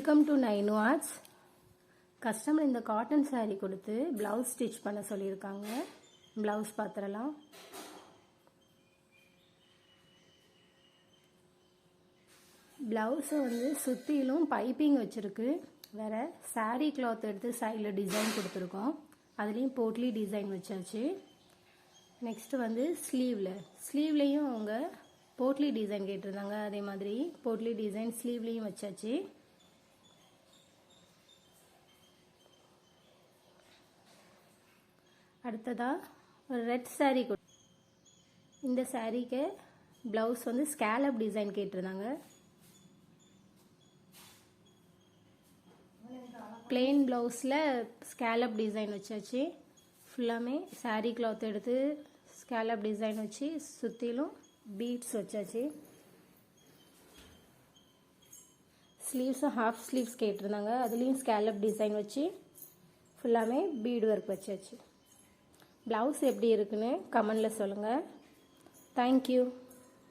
Welcome to nine arts. Customer இந்த cotton saree கொடுத்து blouse stitch பண்ண சொல்லியிருக்காங்க. ப்ளவுஸ் பார்த்துடலாம். ப்ளவுஸை சுற்றிலும் பைப்பிங் வச்சுருக்கு. வேறு saree கிளாத் எடுத்து சைடில் டிசைன் கொடுத்துருக்கோம். அதுலேயும் போட்லி டிசைன் வச்சாச்சு. நெக்ஸ்ட்டு ஸ்லீவ்லேயும் அவங்க போட்லி டிசைன் கேட்டிருந்தாங்க. அதே மாதிரி போட்லி டிசைன் ஸ்லீவ்லேயும் வச்சாச்சு. அடுத்ததாக ஒரு ரெட் saree இந்த சாரீக்கு ப்ளவுஸ் ஸ்கேலப் டிசைன் கேட்டிருந்தாங்க. பிளெயின் ப்ளவுஸில் ஸ்கேலப் டிசைன் வச்சாச்சு. ஃபுல்லாமே saree கிளாத் எடுத்து ஸ்கேலப் டிசைன் வச்சு சுற்றிலும் பீட்ஸ் வச்சாச்சு. ஸ்லீவ்ஸும் ஹாஃப் ஸ்லீவ்ஸ் கேட்டிருந்தாங்க. அதுலேயும் ஸ்கேலப் டிசைன் வச்சு ஃபுல்லாமே பீட் ஒர்க் வச்சாச்சு. ப்ளவுஸ் எப்படி இருக்குன்னு கமெண்டில் சொல்லுங்கள். தேங்க்யூ.